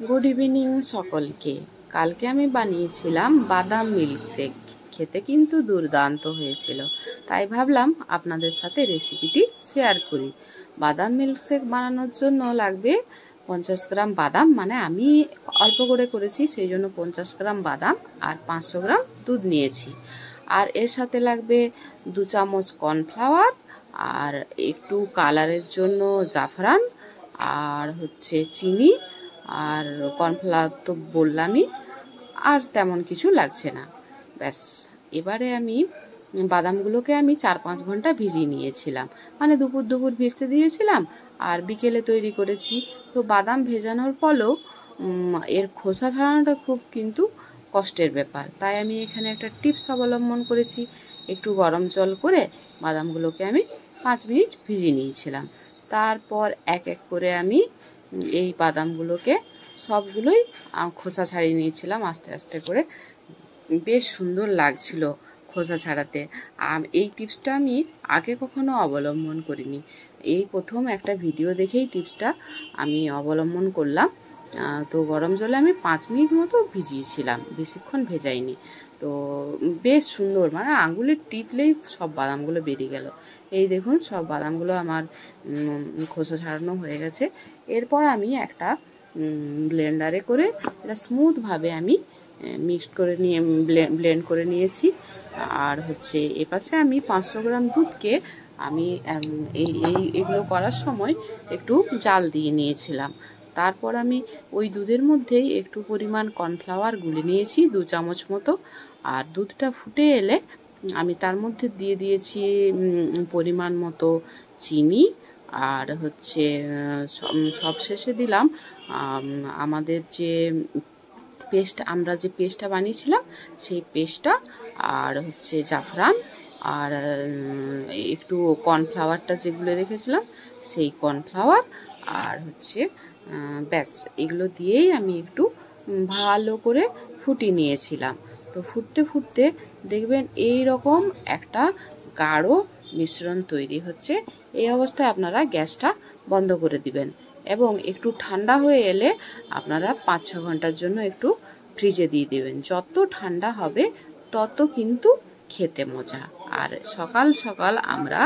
Good evening সকলকে। কালকে আমি বানিয়েছিলাম বাদাম মিল্কশেক, খেতে কিন্তু দুর্দান্ত হয়েছিল। তাই ভাবলাম আপনাদের সাথে রেসিপিটি শেয়ার করি। বাদাম মিল্কশেক বানানোর জন্য লাগবে 50 গ্রাম বাদাম, মানে আমি অল্প করে করেছি সেই জন্য 50 গ্রাম বাদাম আর 500 গ্রাম দুধ নিয়েছি। আর এর সাথে লাগবে 2 চামচ কর্নফ্লাওয়ার, আর একটু কালারের জন্য জাফরান, আর হচ্ছে চিনি, আর কর্নফ্লাওয়ার তো বললামই, আর তেমন কিছু লাগছে না। ব্যাস, এবারে আমি বাদামগুলোকে আমি 4-5 ঘন্টা ভিজিয়ে নিয়েছিলাম, মানে দুপুর ভিজতে দিয়েছিলাম আর বিকেলে তৈরি করেছি। তো বাদাম ভেজানোর ফলেও এর খোসা ছাড়ানোটা খুব কিন্তু কষ্টের ব্যাপার, তাই আমি এখানে একটা টিপস অবলম্বন করেছি। একটু গরম জল করে বাদামগুলোকে আমি 5 মিনিট ভিজিয়ে নিয়েছিলাম। তারপর এক এক করে আমি এই বাদামগুলোকে সবগুলোই খোসা ছাড়িয়ে নিয়েছিলাম আস্তে আস্তে করে। বেশ সুন্দর লাগছিল খোসা ছাড়াতে। এই টিপসটা আমি আগে কখনো অবলম্বন করিনি, এই প্রথম একটা ভিডিও দেখেই টিপসটা আমি অবলম্বন করলাম। তো গরম জলে আমি 5 মিনিট মতো ভিজিয়েছিলাম, বেশিক্ষণ ভেজাইনি। তো বেশ সুন্দর, মানে আঙুলে টিপলেই সব বাদামগুলো বেরিয়ে গেল। এই দেখুন, সব বাদামগুলো আমার খোসা ছাড়ানো হয়ে গেছে। এরপর আমি একটা ব্লেন্ডারে করে এটা স্মুথভাবে আমি মিক্সড করে নিয়ে ব্লেন্ড করে নিয়েছি। আর হচ্ছে এপাশে আমি 500 গ্রাম দুধকে আমি এগুলো করার সময় একটু জাল দিয়ে নিয়েছিলাম। তারপর আমি ওই দুধের মধ্যেই একটু পরিমাণ কর্নফ্লাওয়ার গুলে নিয়েছি 2 চামচ মতো। আর দুধটা ফুটে এলে আমি তার মধ্যে দিয়ে দিয়েছি পরিমাণ মতো চিনি, আর হচ্ছে সব শেষে দিলাম আমাদের যে আমরা যে পেস্টটা বানিয়েছিলাম সেই পেস্টটা, আর হচ্ছে জাফরান, আর একটু কর্নফ্লাওয়ারটা যেগুলো রেখেছিলাম সেই কর্নফ্লাওয়ার, আর হচ্ছে ব্যাস এগুলো দিয়েই আমি একটু ভালো করে ফুটিয়ে নিয়েছিলাম। তো ফুটতে ফুটতে দেখবেন এই রকম একটা গাঢ় মিশ্রণ তৈরি হচ্ছে। এই অবস্থায় আপনারা গ্যাসটা বন্ধ করে দিবেন এবং একটু ঠান্ডা হয়ে এলে আপনারা 5-6 ঘন্টার জন্য একটু ফ্রিজে দিয়ে দেবেন। যত ঠান্ডা হবে তত কিন্তু খেতে মজা। আর সকাল সকাল আমরা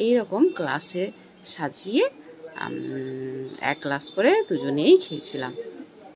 এই রকম গ্লাসে সাজিয়ে 1 গ্লাস করে দুজনেই খেয়েছিলাম।